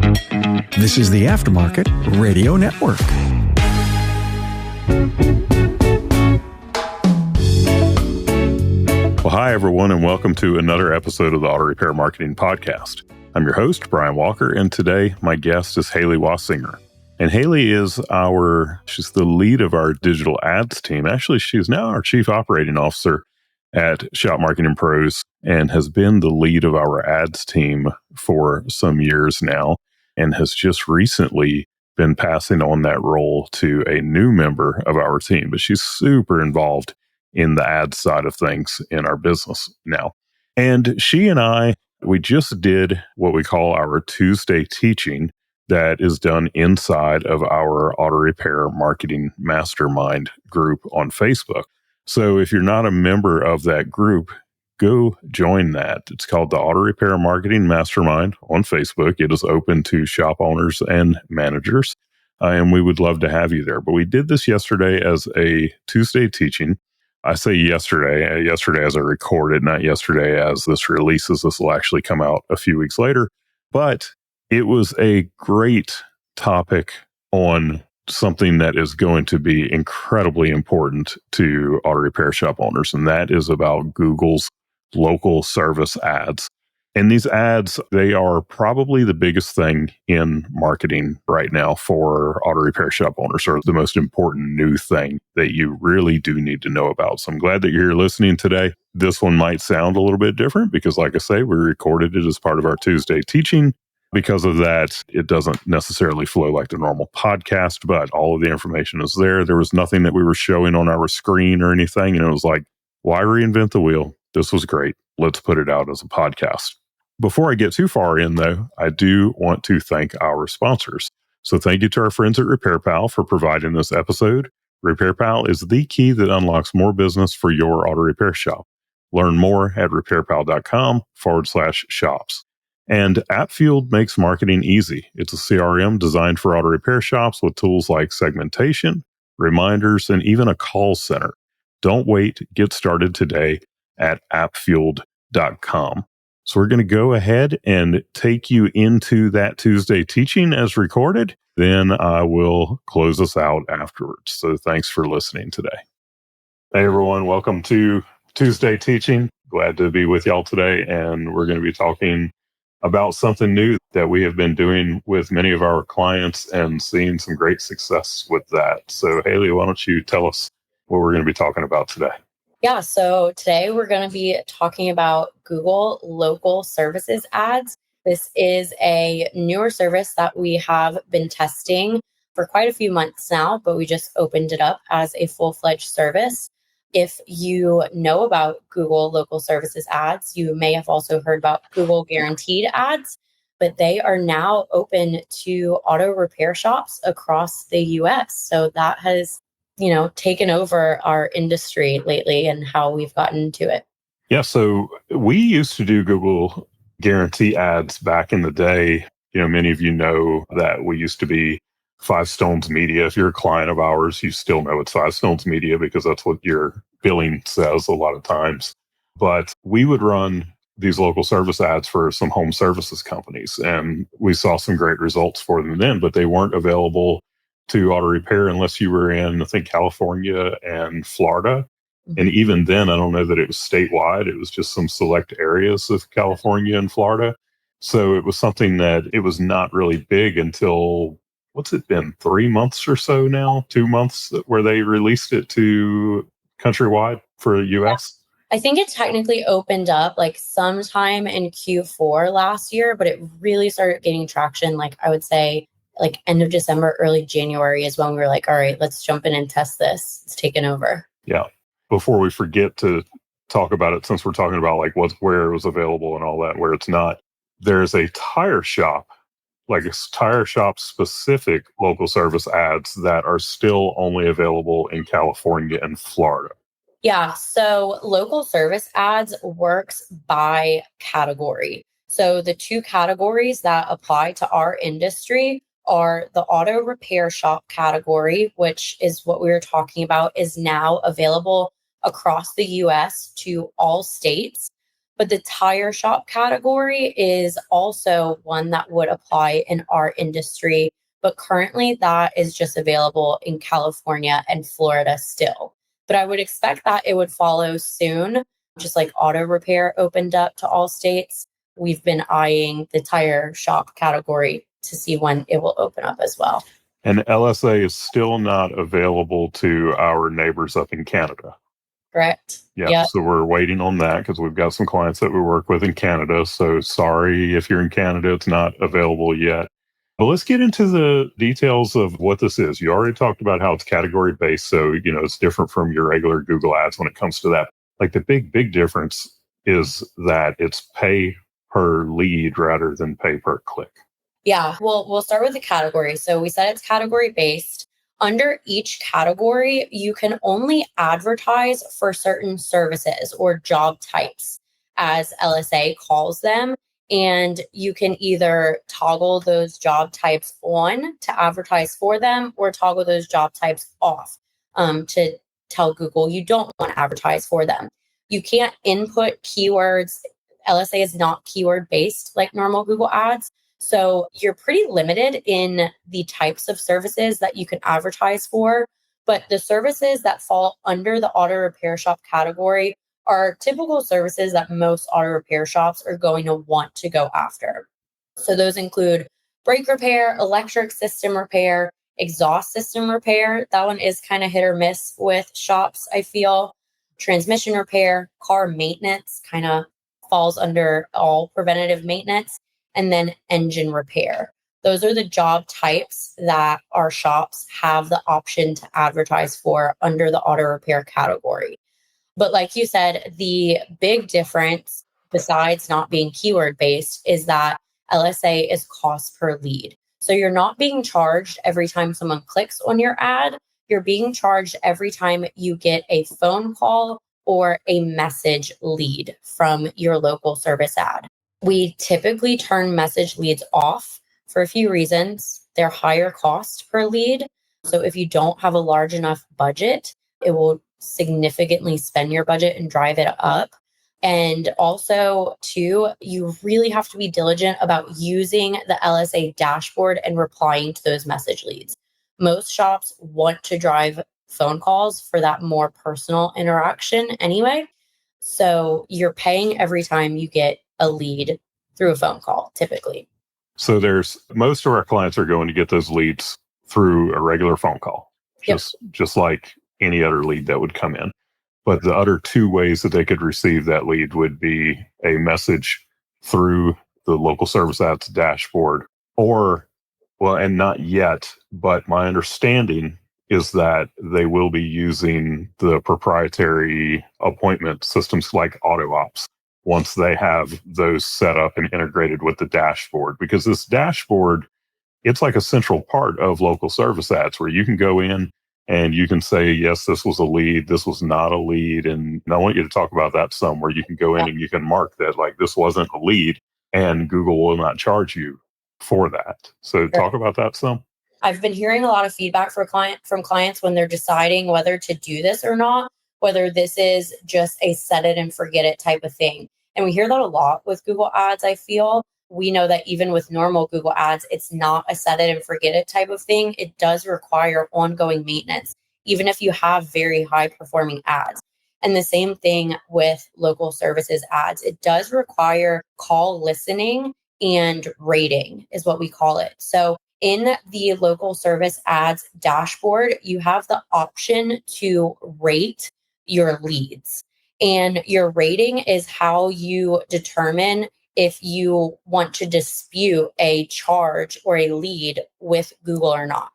This is the Aftermarket Radio Network. Well, hi, everyone, and welcome to another episode of the Auto Repair Marketing Podcast. I'm your host, Brian Walker, and today my guest is Hallie Wassinger. And Hallie is she's the lead of our digital ads team. Actually, she's now our chief operating officer at Shop Marketing Pros and has been the lead of our ads team for some years now and has just recently been passing on that role to a new member of our team. But she's super involved in the ads side of things in our business now. And she and I, we just did what we call our Tuesday teaching that is done inside of our Auto Repair Marketing Mastermind group on Facebook. So if you're not a member of that group, go join that. It's called the Auto Repair Marketing Mastermind on Facebook. It is open to shop owners and managers, and we would love to have you there. But we did this yesterday as a Tuesday teaching. I say yesterday as I recorded, not yesterday as this releases. This will actually come out a few weeks later. But it was a great topic on something that is going to be incredibly important to auto repair shop owners, and that is about Google's local service ads. And these ads, they are probably the biggest thing in marketing right now for auto repair shop owners, or the most important new thing that you really do need to know about. So I'm glad that you're here listening today. This one might sound a little bit different because, like I say, we recorded it as part of our Tuesday teaching. Because of that, it doesn't necessarily flow like the normal podcast, but all of the information is there. There was nothing that we were showing on our screen or anything. And it was like, why reinvent the wheel? This was great. Let's put it out as a podcast. Before I get too far in, though, I do want to thank our sponsors. So thank you to our friends at RepairPal for providing this episode. RepairPal is the key that unlocks more business for your auto repair shop. Learn more at RepairPal.com/shops. And AppFuel makes marketing easy. It's a CRM designed for auto repair shops with tools like segmentation, reminders, and even a call center. Don't wait. Get started today at appfueled.com. So we're going to go ahead and take you into that Tuesday teaching as recorded. Then I will close us out afterwards. So thanks for listening today. Hey, everyone. Welcome to Tuesday teaching. Glad to be with y'all today. And we're going to be talking about something new that we have been doing with many of our clients and seeing some great success with that. So, Hallie, why don't you tell us what we're going to be talking about today? Yeah, so today we're going to be talking about Google Local Services Ads. This is a newer service that we have been testing for quite a few months now, but we just opened it up as a full-fledged service. If you know about Google Local Services Ads, you may have also heard about Google Guaranteed Ads, but they are now open to auto repair shops across the US. So that has, taken over our industry lately and how we've gotten to it. Yeah, so we used to do Google Guarantee ads back in the day. Many of you know that we used to be Five Stones Media. If you're a client of ours, you still know it's Five Stones Media because that's what your billing says a lot of times. But we would run these local service ads for some home services companies, and we saw some great results for them then, but they weren't available to auto repair unless you were in, I think, California and Florida. Mm-hmm. And even then, I don't know that it was statewide. It was just some select areas of California and Florida. So it was something that it was not really big until, what's it been, 3 months or so now, 2 months, where they released it to countrywide for the US? I think it technically opened up like sometime in Q4 last year, but it really started gaining traction. Like I would say like end of December, early January is when we were like, all right, let's jump in and test this. It's taken over. Yeah. Before we forget to talk about it, since we're talking about like where it was available and all that, where it's not, there's a tire shop, like a tire shop specific local service ads that are still only available in California and Florida. Yeah, so local service ads works by category. So the two categories that apply to our industry are the auto repair shop category, which is what we were talking about, is now available across the US to all states. But the tire shop category is also one that would apply in our industry. But currently that is just available in California and Florida still. But I would expect that it would follow soon, just like auto repair opened up to all states. We've been eyeing the tire shop category to see when it will open up as well. And LSA is still not available to our neighbors up in Canada. Correct. Yeah. Yep. So we're waiting on that because we've got some clients that we work with in Canada. So sorry if you're in Canada, it's not available yet. But let's get into the details of what this is. You already talked about how it's category based. So, it's different from your regular Google ads when it comes to that. Like the big difference is that it's pay per lead rather than pay per click. Yeah, well, we'll start with the category. So we said it's category based. Under each category, you can only advertise for certain services or job types, as LSA calls them. And you can either toggle those job types on to advertise for them or toggle those job types off to tell Google you don't want to advertise for them. You can't input keywords. LSA is not keyword based like normal Google ads. So you're pretty limited in the types of services that you can advertise for. But the services that fall under the auto repair shop category are typical services that most auto repair shops are going to want to go after. So those include brake repair, electric system repair, exhaust system repair. That one is kind of hit or miss with shops, I feel. Transmission repair, car maintenance kind of falls under all preventative maintenance, and then engine repair. Those are the job types that our shops have the option to advertise for under the auto repair category. But like you said, the big difference, besides not being keyword based, is that LSA is cost per lead. So you're not being charged every time someone clicks on your ad. You're being charged every time you get a phone call or a message lead from your local service ad. We typically turn message leads off for a few reasons. They're higher cost per lead. So if you don't have a large enough budget, it will significantly spend your budget and drive it up. And also, too, you really have to be diligent about using the LSA dashboard and replying to those message leads. Most shops want to drive phone calls for that more personal interaction anyway. So you're paying every time you get a lead through a phone call, typically. So most of our clients are going to get those leads through a regular phone call, just like any other lead that would come in. But the other two ways that they could receive that lead would be a message through the local service ads dashboard and not yet, but my understanding is that they will be using the proprietary appointment systems like AutoOps once they have those set up and integrated with the dashboard. Because this dashboard, it's like a central part of local service ads where you can go in and you can say, yes, this was a lead, this was not a lead. And I want you to talk about that some, where you can go in and you can mark that like this wasn't a lead and Google will not charge you for that. So talk about that some. I've been hearing a lot of feedback from clients when they're deciding whether to do this or not, whether this is just a set it and forget it type of thing. And we hear that a lot with Google Ads, I feel. We know that even with normal Google Ads, it's not a set it and forget it type of thing. It does require ongoing maintenance, even if you have very high performing ads. And the same thing with local services ads. It does require call listening and rating is what we call it. So in the local service ads dashboard, you have the option to rate your leads. And your rating is how you determine if you want to dispute a charge or a lead with Google or not.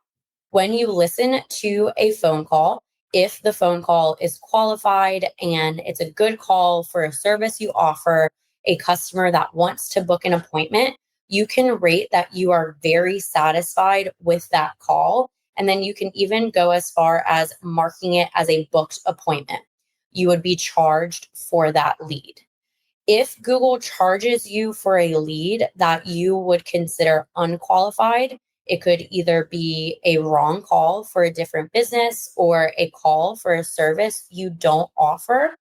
When you listen to a phone call, if the phone call is qualified and it's a good call for a service you offer, a customer that wants to book an appointment, you can rate that you are very satisfied with that call. And then you can even go as far as marking it as a booked appointment. You would be charged for that lead. If Google charges you for a lead that you would consider unqualified, it could either be a wrong call for a different business or a call for a service you don't offer.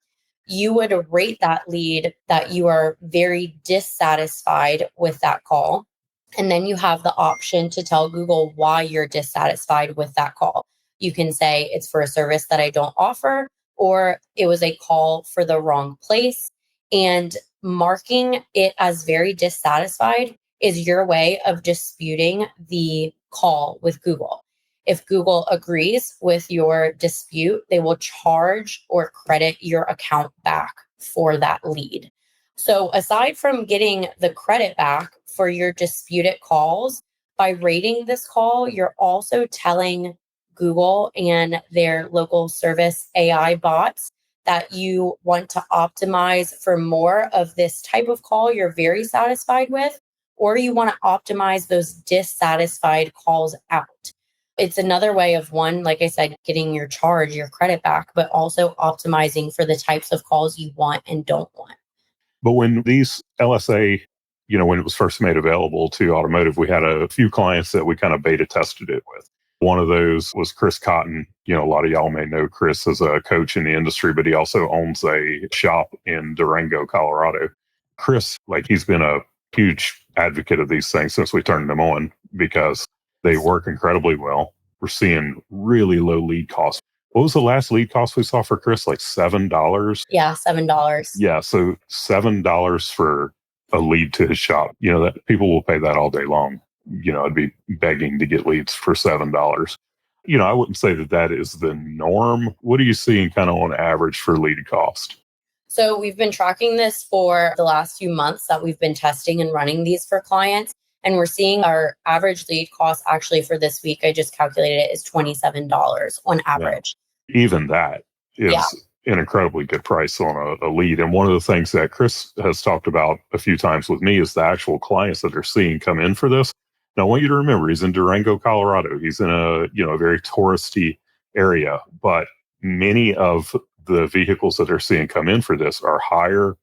you would rate that lead that you are very dissatisfied with that call. And then you have the option to tell Google why you're dissatisfied with that call. You can say it's for a service that I don't offer, or it was a call for the wrong place. And marking it as very dissatisfied is your way of disputing the call with Google. If Google agrees with your dispute, they will charge or credit your account back for that lead. So aside from getting the credit back for your disputed calls, by rating this call, you're also telling Google and their local service AI bots that you want to optimize for more of this type of call you're very satisfied with, or you want to optimize those dissatisfied calls out. It's another way of, one, like I said, getting your charge, your credit back, but also optimizing for the types of calls you want and don't want. But when these LSA, when it was first made available to automotive, we had a few clients that we kind of beta tested it with. One of those was Chris Cotton. A lot of y'all may know Chris as a coach in the industry, but he also owns a shop in Durango, Colorado. Chris, he's been a huge advocate of these things since we turned them on because they work incredibly well. We're seeing really low lead costs. What was the last lead cost we saw for Chris? $7? Yeah, $7. Yeah, so $7 for a lead to his shop. That people will pay that all day long. I'd be begging to get leads for $7. I wouldn't say that is the norm. What are you seeing kind of on average for lead cost? So we've been tracking this for the last few months that we've been testing and running these for clients. And we're seeing our average lead cost actually for this week, I just calculated it, is $27 on average. Yeah. Even that is an incredibly good price on a lead. And one of the things that Chris has talked about a few times with me is the actual clients that they're seeing come in for this. Now, I want you to remember, he's in Durango, Colorado. He's in a very touristy area, but many of the vehicles that they're seeing come in for this are higher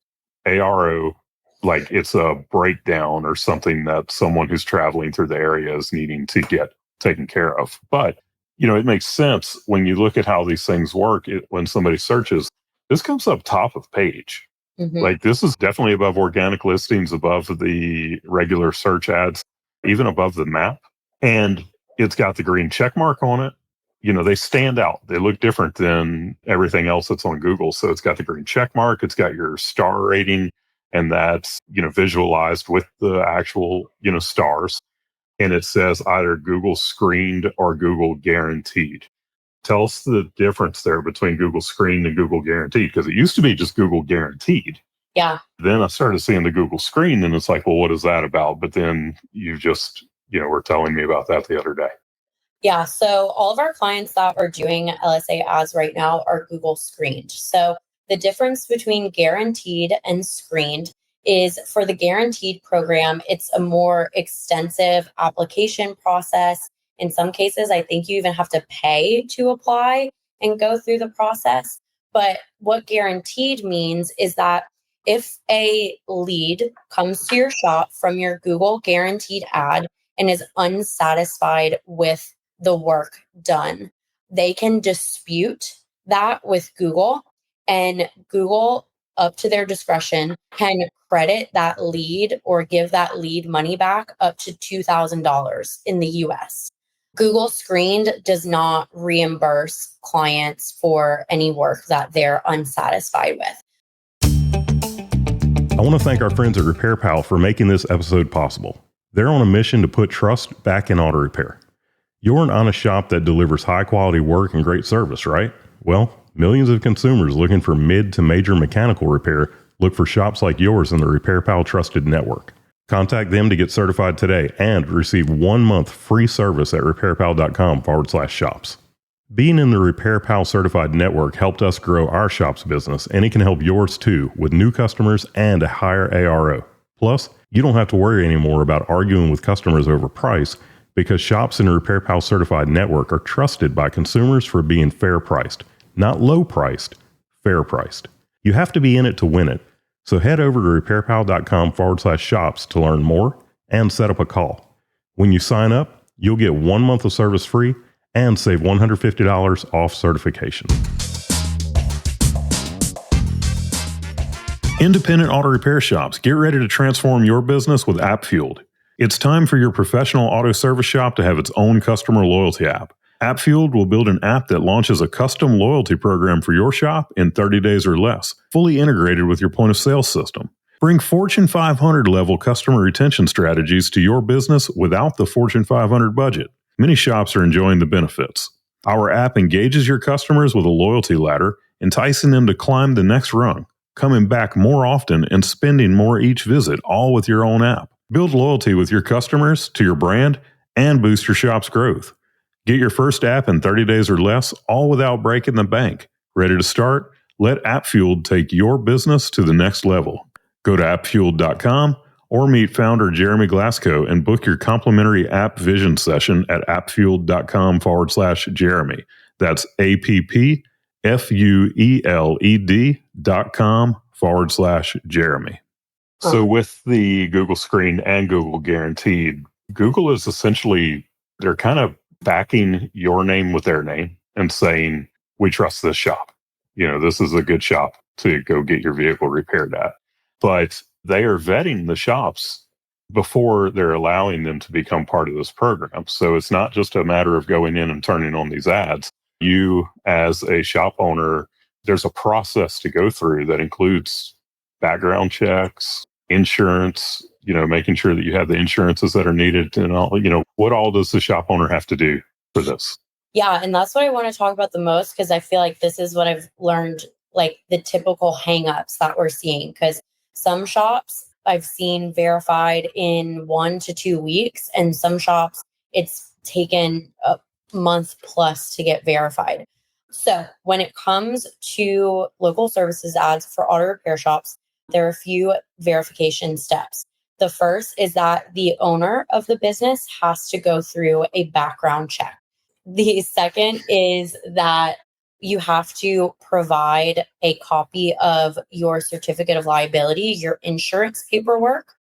ARO, like it's a breakdown or something that someone who's traveling through the area is needing to get taken care of. But, it makes sense when you look at how these things work. When somebody searches, this comes up top of page. Mm-hmm. This is definitely above organic listings, above the regular search ads, even above the map. And it's got the green check mark on it. They stand out. They look different than everything else that's on Google. So it's got the green check mark. It's got your star rating, and that's, visualized with the actual, stars. And it says either Google screened or Google guaranteed. Tell us the difference there between Google screened and Google guaranteed, because it used to be just Google guaranteed. Yeah. Then I started seeing the Google screen, and it's like, well, what is that about? But then you just, were telling me about that the other day. Yeah. So all of our clients that are doing LSA ads right now are Google screened. So the difference between guaranteed and screened is, for the guaranteed program, it's a more extensive application process. In some cases, I think you even have to pay to apply and go through the process. But what guaranteed means is that if a lead comes to your shop from your Google guaranteed ad and is unsatisfied with the work done, they can dispute that with Google, and Google, up to their discretion, can credit that lead or give that lead money back up to $2,000 in the US. Google Screened does not reimburse clients for any work that they're unsatisfied with. I want to thank our friends at RepairPal for making this episode possible. They're on a mission to put trust back in auto repair. You're an honest shop that delivers high quality work and great service, right? Well, millions of consumers looking for mid to major mechanical repair look for shops like yours in the RepairPal Trusted Network. Contact them to get certified today and receive 1 month free service at RepairPal.com/shops. Being in the RepairPal Certified Network helped us grow our shop's business, and it can help yours too with new customers and a higher ARO. Plus, you don't have to worry anymore about arguing with customers over price, because shops in the RepairPal Certified Network are trusted by consumers for being fair priced. Not low priced, fair priced. You have to be in it to win it. So head over to RepairPal.com/shops to learn more and set up a call. When you sign up, you'll get 1 month of service free and save $150 off certification. Independent auto repair shops, get ready to transform your business with AppFueled. It's time for your professional auto service shop to have its own customer loyalty app. AppFueled will build an app that launches a custom loyalty program for your shop in 30 days or less, fully integrated with your point of sale system. Bring Fortune 500 level customer retention strategies to your business without the Fortune 500 budget. Many shops are enjoying the benefits. Our app engages your customers with a loyalty ladder, enticing them to climb the next rung, coming back more often and spending more each visit, all with your own app. Build loyalty with your customers to your brand and boost your shop's growth. Get your first app in 30 days or less, all without breaking the bank. Ready to start? Let AppFueled take your business to the next level. Go to appfueled.com or meet founder Jeremy Glasgow and book your complimentary app vision session at appfueled.com/Jeremy. That's appfueled.com/Jeremy. So with the Google Screen and Google Guaranteed, Google is essentially, they're kind of backing your name with their name and saying, we trust this shop. This is a good shop to go get your vehicle repaired at. But they are vetting the shops before they're allowing them to become part of this program. So it's not just a matter of going in and turning on these ads. You, as a shop owner, there's a process to go through that includes background checks, insurance, making sure that you have the insurances that are needed and all, what all does the shop owner have to do for this? Yeah. And that's what I want to talk about the most, because I feel like this is what I've learned, like the typical hangups that we're seeing. Because some shops I've seen verified in 1 to 2 weeks, and some shops it's taken a month plus to get verified. So when it comes to local services ads for auto repair shops, there are a few verification steps. The first is that the owner of the business has to go through a background check. The second is that you have to provide a copy of your certificate of liability, your insurance paperwork.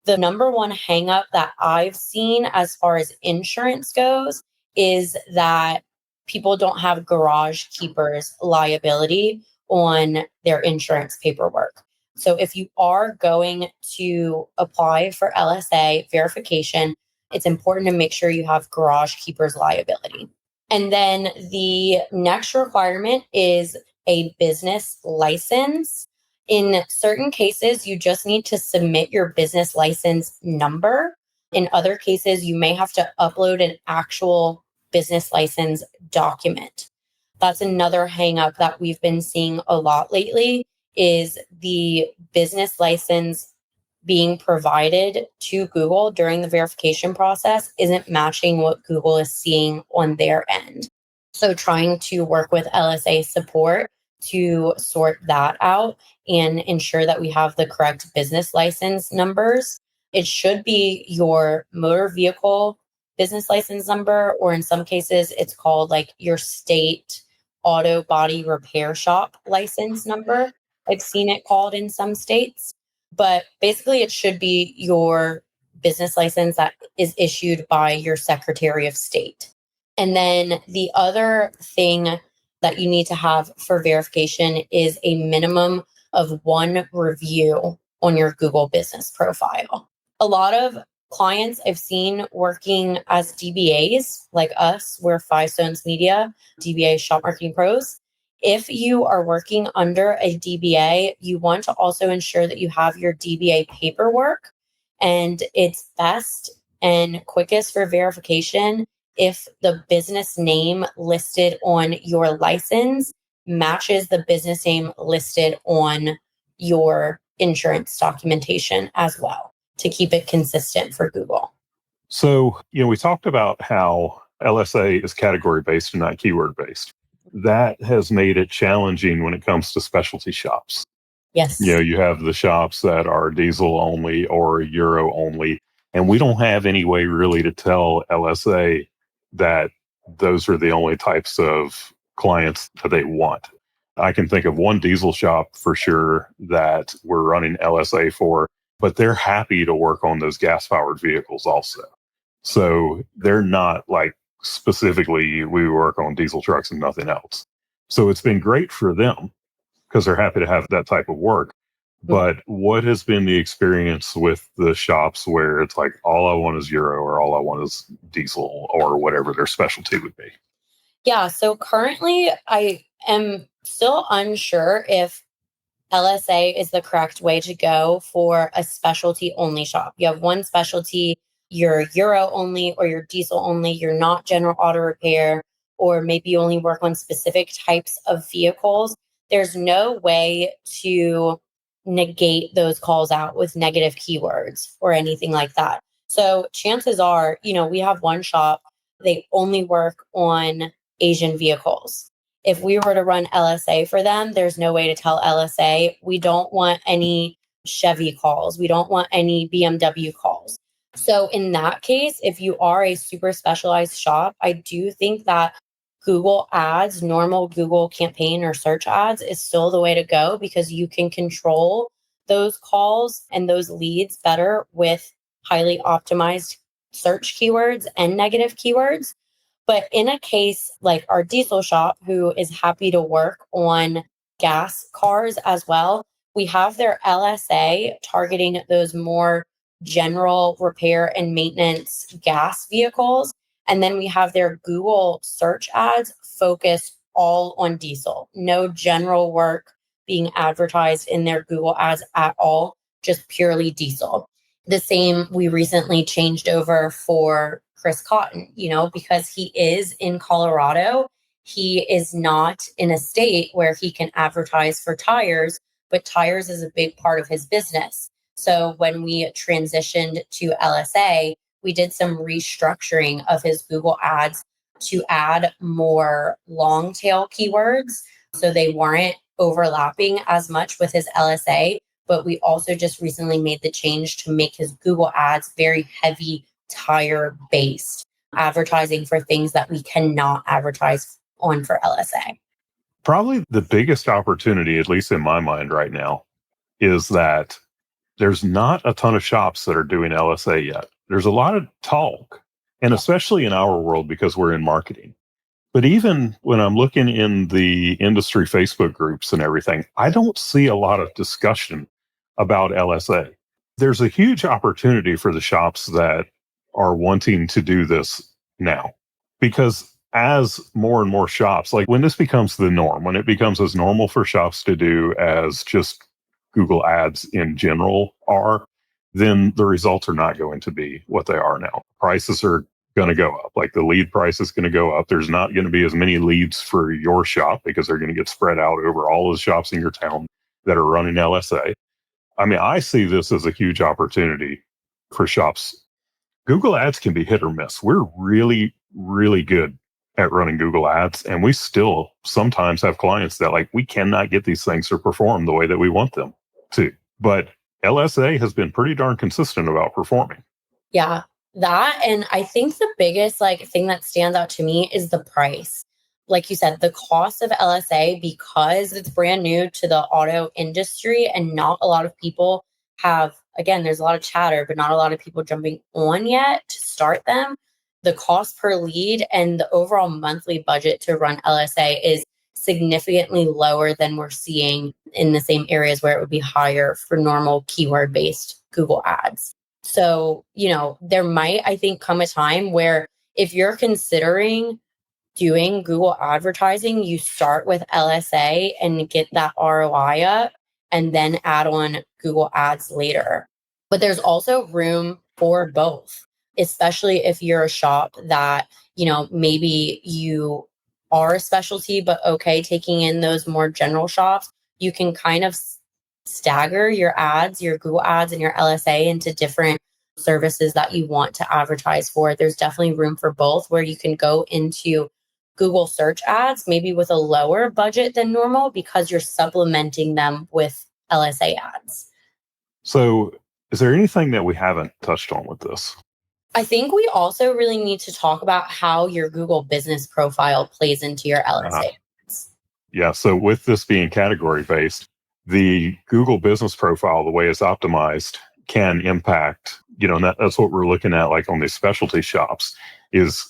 The number one hangup that I've seen as far as insurance goes is that people don't have garage keepers liability on their insurance paperwork. So if you are going to apply for LSA verification, it's important to make sure you have garage keepers liability. And then the next requirement is a business license. In certain cases, you just need to submit your business license number. In other cases, you may have to upload an actual business license document. That's another hang up that we've been seeing a lot lately, is the business license being provided to Google during the verification process isn't matching what Google is seeing on their end. So trying to work with LSA support to sort that out and ensure that we have the correct business license numbers. It should be your motor vehicle business license number, or in some cases, it's called like your state auto body repair shop license number. I've seen it called in some states, but basically it should be your business license that is issued by your Secretary of State. And then the other thing that you need to have for verification is a minimum of 1 review on your Google Business Profile. A lot of clients I've seen working as DBAs, like us, we're Five Stones Media, DBA Shop Marketing Pros. If you are working under a DBA, you want to also ensure that you have your DBA paperwork, and it's best and quickest for verification if the business name listed on your license matches the business name listed on your insurance documentation as well, to keep it consistent for Google. So, we talked about how LSA is category-based and not keyword-based. That has made it challenging when it comes to specialty shops. Yes. You have the shops that are diesel only or Euro only, and we don't have any way really to tell LSA that those are the only types of clients that they want. I can think of one diesel shop for sure that we're running LSA for, but they're happy to work on those gas-powered vehicles also. So they're not like specifically we work on diesel trucks and nothing else. So it's been great for them because they're happy to have that type of work. But what has been the experience with the shops where it's like, all I want is Euro or all I want is diesel or whatever their specialty would be? Yeah, so currently I am still unsure if LSA is the correct way to go for a specialty only shop. You have one specialty, you're Euro only or you're diesel only, you're not general auto repair, or maybe you only work on specific types of vehicles. There's no way to negate those calls out with negative keywords or anything like that. So chances are, we have one shop, they only work on Asian vehicles. If we were to run LSA for them, there's no way to tell LSA, we don't want any Chevy calls. We don't want any BMW calls. So in that case, if you are a super specialized shop, I do think that Google Ads, normal Google campaign or search ads is still the way to go because you can control those calls and those leads better with highly optimized search keywords and negative keywords. But in a case like our diesel shop, who is happy to work on gas cars as well, we have their LSA targeting those more general repair and maintenance gas vehicles. And then we have their Google search ads focused all on diesel. No general work being advertised in their Google ads at all, just purely diesel. The same, we recently changed over for Chris Cotton, because he is in Colorado. He is not in a state where he can advertise for tires, but tires is a big part of his business. So when we transitioned to LSA, we did some restructuring of his Google ads to add more long tail keywords. So they weren't overlapping as much with his LSA, but we also just recently made the change to make his Google ads very heavy tire based, advertising for things that we cannot advertise on for LSA. Probably the biggest opportunity, at least in my mind right now, is that there's not a ton of shops that are doing LSA yet. There's a lot of talk, and especially in our world because we're in marketing. But even when I'm looking in the industry Facebook groups and everything, I don't see a lot of discussion about LSA. There's a huge opportunity for the shops that are wanting to do this now, because as more and more shops, like when this becomes the norm, when it becomes as normal for shops to do as just Google ads in general are, then the results are not going to be what they are now. Prices are going to go up. Like the lead price is going to go up. There's not going to be as many leads for your shop because they're going to get spread out over all of the shops in your town that are running LSA. I mean, I see this as a huge opportunity for shops. Google ads can be hit or miss. We're really, really good at running Google ads, and we still sometimes have clients that we cannot get these things to perform the way that we want them to. But LSA has been pretty darn consistent about performing. Yeah, that. And I think the biggest thing that stands out to me is the price. Like you said, the cost of LSA, because it's brand new to the auto industry and not a lot of people have, again, there's a lot of chatter, but not a lot of people jumping on yet to start them. The cost per lead and the overall monthly budget to run LSA is significantly lower than we're seeing in the same areas where it would be higher for normal keyword-based Google ads. So, there might, I think, come a time where if you're considering doing Google advertising, you start with LSA and get that ROI up and then add on Google ads later. But there's also room for both, especially if you're a shop that, maybe you are a specialty, but okay, taking in those more general shops, you can kind of stagger your ads, your Google ads and your LSA into different services that you want to advertise for. There's definitely room for both where you can go into Google search ads, maybe with a lower budget than normal because you're supplementing them with LSA ads. So is there anything that we haven't touched on with this? I think we also really need to talk about how your Google business profile plays into your LSA ads. Yeah. So with this being category based, the Google business profile, the way it's optimized, can impact, that's what we're looking at on these specialty shops is,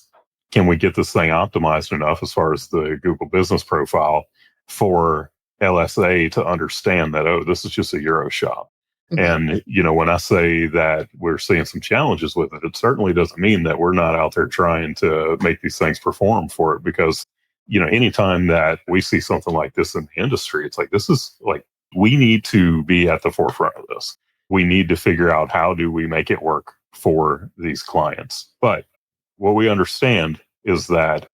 can we get this thing optimized enough as far as the Google business profile for LSA to understand that, oh, this is just a Euro shop. And, when I say that we're seeing some challenges with it, it certainly doesn't mean that we're not out there trying to make these things perform for it. Because, anytime that we see something like this in the industry, it's like, this is like, we need to be at the forefront of this. We need to figure out how do we make it work for these clients. But what we understand is that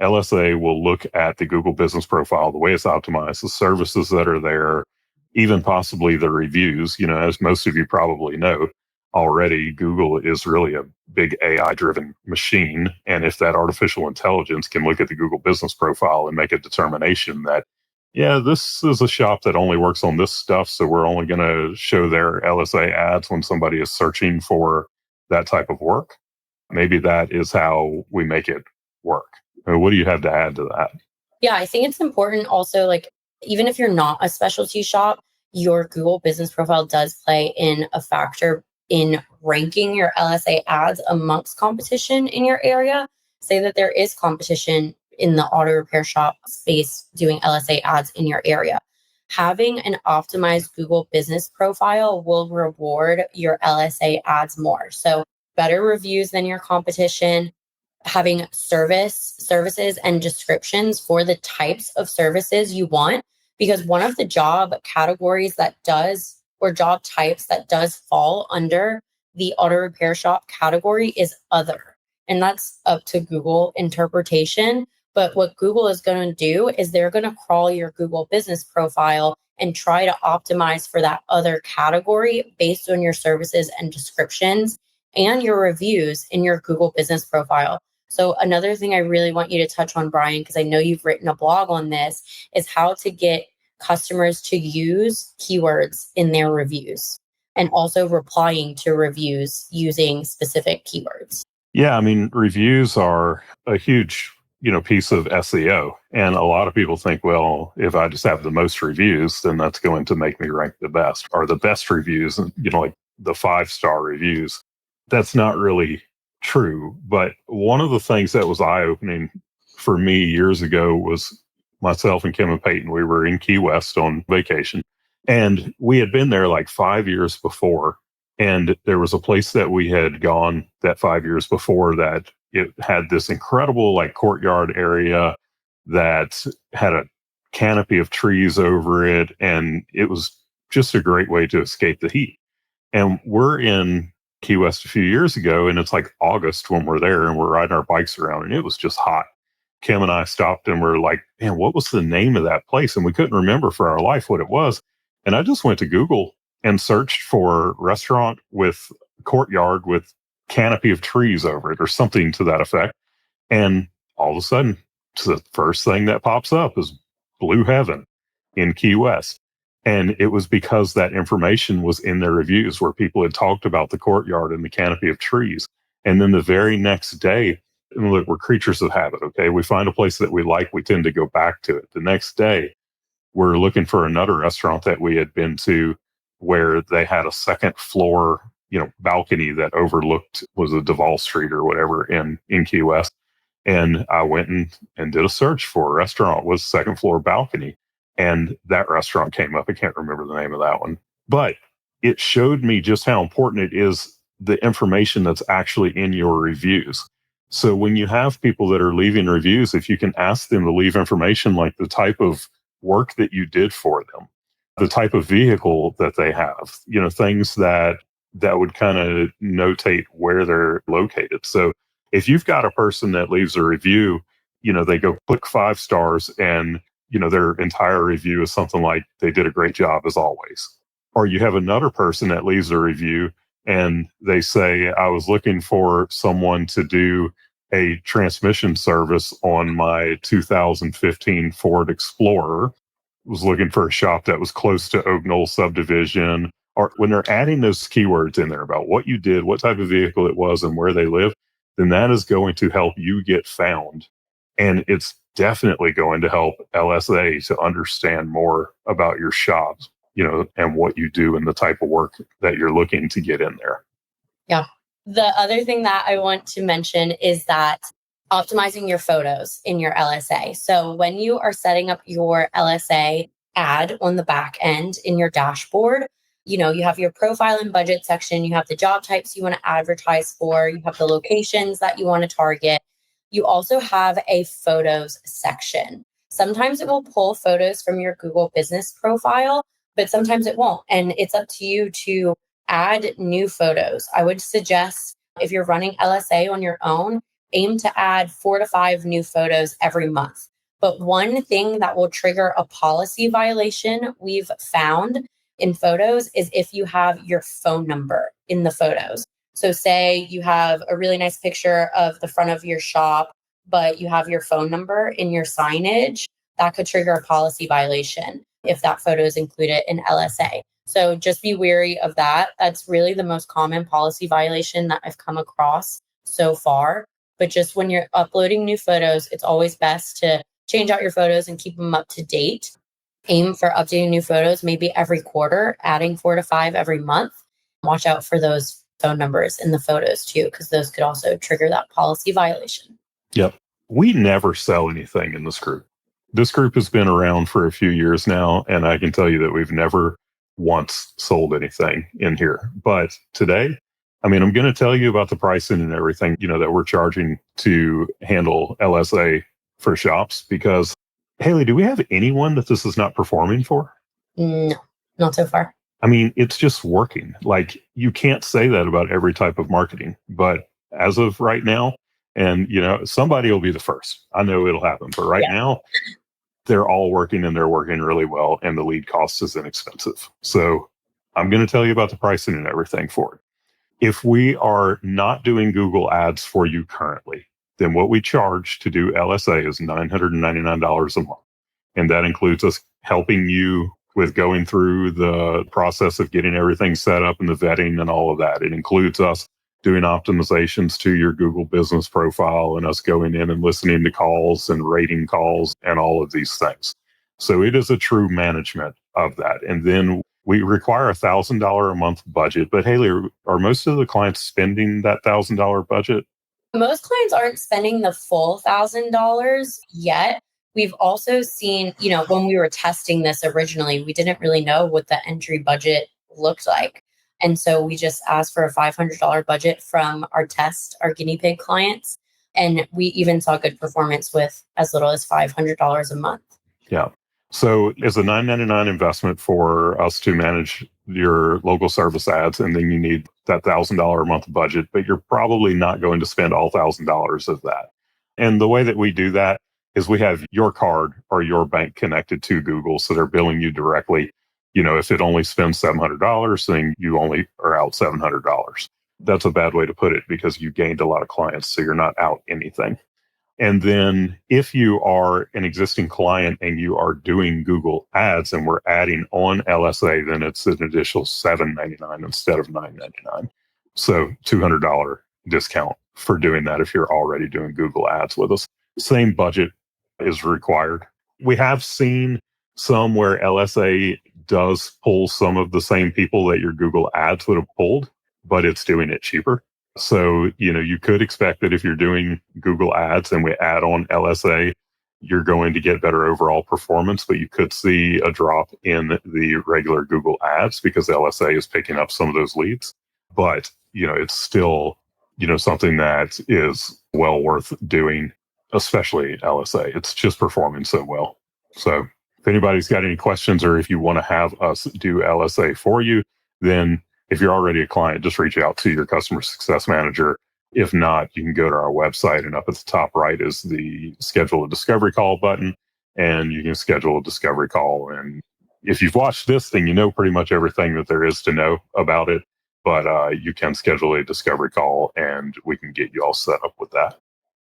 LSA will look at the Google Business Profile, the way it's optimized, the services that are there, even possibly the reviews. As most of you probably know already, Google is really a big AI-driven machine. And if that artificial intelligence can look at the Google Business Profile and make a determination that, yeah, this is a shop that only works on this stuff, so we're only going to show their LSA ads when somebody is searching for that type of work, maybe that is how we make it work. What do you have to add to that? Yeah, I think it's important also, like, even if you're not a specialty shop, your Google Business Profile does play in a factor in ranking your LSA ads amongst competition in your area. Say that there is competition in the auto repair shop space doing LSA ads in your area. Having an optimized Google Business Profile will reward your LSA ads more. So better reviews than your competition, having services and descriptions for the types of services you want, because one of the job categories job types that does fall under the auto repair shop category is other. And that's up to Google interpretation. But what Google is going to do is they're going to crawl your Google Business Profile and try to optimize for that other category based on your services and descriptions and your reviews in your Google Business Profile. So another thing I really want you to touch on, Brian, because I know you've written a blog on this, is how to get customers to use keywords in their reviews and also replying to reviews using specific keywords. Yeah, I mean, reviews are a huge, piece of SEO. And a lot of people think, well, if I just have the most reviews, then that's going to make me rank the best, or the best reviews, like the 5-star reviews. That's not really true. But one of the things that was eye-opening for me years ago was myself and Kim and Peyton. We were in Key West on vacation, and we had been there like 5 years before. And there was a place that we had gone that 5 years before that it had this incredible like courtyard area that had a canopy of trees over it. And it was just a great way to escape the heat. And we're in Key West a few years ago, and it's like August when we're there, and we're riding our bikes around, and it was just hot. Kim and I stopped and we're like, man, what was the name of that place? And we couldn't remember for our life what it was. And I just went to Google and searched for restaurant with courtyard with canopy of trees over it or something to that effect. And all of a sudden, the first thing that pops up is Blue Heaven in Key West. And it was because that information was in their reviews where people had talked about the courtyard and the canopy of trees. And then the very next day, and look, we're creatures of habit, okay? We find a place that we like, we tend to go back to it. The next day, we're looking for another restaurant that we had been to where they had a second floor, balcony that overlooked, was a Duval Street or whatever in Key West. And I went and did a search for a restaurant with second floor balcony. And that restaurant came up. I can't remember the name of that one. But it showed me just how important it is, the information that's actually in your reviews. So when you have people that are leaving reviews, if you can ask them to leave information like the type of work that you did for them, the type of vehicle that they have, things that would kind of notate where they're located. So if you've got a person that leaves a review, they go click 5 stars and, their entire review is something like they did a great job as always. Or you have another person that leaves a review and they say, I was looking for someone to do a transmission service on my 2015 Ford Explorer. Was looking for a shop that was close to Oak Knoll subdivision. Or when they're adding those keywords in there about what you did, what type of vehicle it was, and where they live, then that is going to help you get found. And it's definitely going to help LSA to understand more about your shop, and what you do and the type of work that you're looking to get in there. Yeah. The other thing that I want to mention is that optimizing your photos in your LSA. So when you are setting up your LSA, ad on the back end in your dashboard. You have your profile and budget section, you have the job types you want to advertise for, you have the locations that you want to target. You also have a photos section. Sometimes it will pull photos from your Google Business Profile, but sometimes it won't. And it's up to you to add new photos. I would suggest if you're running LSA on your own, aim to add 4 to 5 new photos every month. But one thing that will trigger a policy violation we've found in photos is if you have your phone number in the photos. So say you have a really nice picture of the front of your shop, but you have your phone number in your signage, that could trigger a policy violation if that photo is included in LSA. So just be wary of that. That's really the most common policy violation that I've come across so far. But just when you're uploading new photos, it's always best to change out your photos and keep them up to date. Aim for updating new photos maybe every quarter, adding 4 to 5 every month. Watch out for those phone numbers in the photos too, because those could also trigger that policy violation. Yep. We never sell anything in this group. This group has been around for a few years now, and I can tell you that we've never once sold anything in here. But today, I'm going to tell you about the pricing and everything, that we're charging to handle LSA for shops, because Hallie, do we have anyone that this is not performing for? No, not so far. It's just working. Like, you can't say that about every type of marketing, but as of right now, and somebody will be the first. I know it'll happen, but right now, they're all working and they're working really well, and the lead cost is inexpensive. So I'm going to tell you about the pricing and everything for it. If we are not doing Google Ads for you currently, then what we charge to do LSA is $999 a month. And that includes us helping you with going through the process of getting everything set up and the vetting and all of that. It includes us doing optimizations to your Google Business Profile and us going in and listening to calls and rating calls and all of these things. So it is a true management of that. And then we require a $1,000 a month budget. But Hallie, are most of the clients spending that $1,000 budget? Most clients aren't spending the full $1,000 yet. We've also seen, when we were testing this originally, we didn't really know what the entry budget looked like. And so we just asked for a $500 budget from our guinea pig clients. And we even saw good performance with as little as $500 a month. Yeah. So it's a $999 investment for us to manage your local service ads. And then you need that $1,000 a month budget, but you're probably not going to spend all $1,000 of that. And the way that we do that is we have your card or your bank connected to Google. So they're billing you directly. If it only spends $700, then you only are out $700. That's a bad way to put it, because you gained a lot of clients, so you're not out anything. And then if you are an existing client and you are doing Google Ads and we're adding on LSA, then it's an additional $799 instead of $999. So $200 discount for doing that if you're already doing Google Ads with us. Same budget is required. We have seen some where LSA does pull some of the same people that your Google Ads would have pulled, but it's doing it cheaper. So, you could expect that if you're doing Google Ads and we add on LSA, you're going to get better overall performance, but you could see a drop in the regular Google Ads because LSA is picking up some of those leads. But, it's still, something that is well worth doing, especially LSA. It's just performing so well. So if anybody's got any questions, or if you want to have us do LSA for you, then if you're already a client, just reach out to your customer success manager. If not, you can go to our website, and up at the top right is the schedule a discovery call button, and you can schedule a discovery call. And if you've watched this thing, you know pretty much everything that there is to know about it, but you can schedule a discovery call and we can get you all set up with that.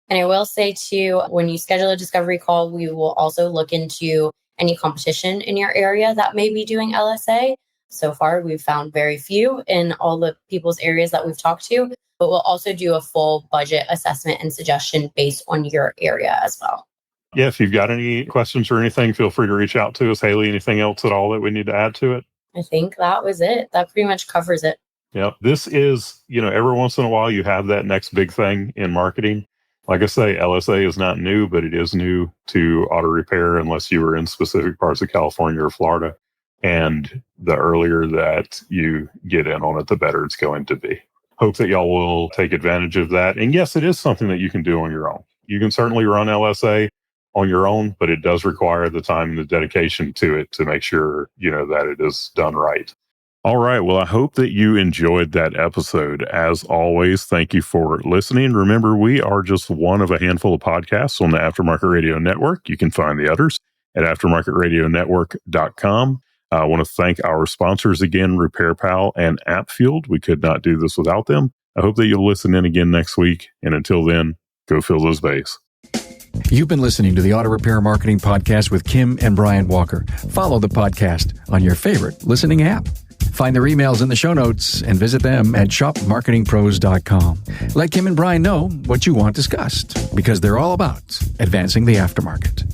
And I will say too, when you schedule a discovery call, we will also look into any competition in your area that may be doing LSA. So far, we've found very few in all the people's areas that we've talked to, but we'll also do a full budget assessment and suggestion based on your area as well. Yeah, if you've got any questions or anything, feel free to reach out to us. Hallie, anything else at all that we need to add to it? I think that was it. That pretty much covers it. Yeah, this is, every once in a while you have that next big thing in marketing. Like I say, LSA is not new, but it is new to auto repair unless you were in specific parts of California or Florida. And the earlier that you get in on it, the better it's going to be. Hope that y'all will take advantage of that. And yes, it is something that you can do on your own. You can certainly run LSA on your own, but it does require the time and the dedication to it to make sure, that it is done right. All right. Well, I hope that you enjoyed that episode. As always, thank you for listening. Remember, we are just one of a handful of podcasts on the Aftermarket Radio Network. You can find the others at aftermarketradionetwork.com. I want to thank our sponsors again, RepairPal and AppField. We could not do this without them. I hope that you'll listen in again next week. And until then, go fill those bays. You've been listening to the Auto Repair Marketing Podcast with Kim and Brian Walker. Follow the podcast on your favorite listening app. Find their emails in the show notes and visit them at shopmarketingpros.com. Let Kim and Brian know what you want discussed because they're all about advancing the aftermarket.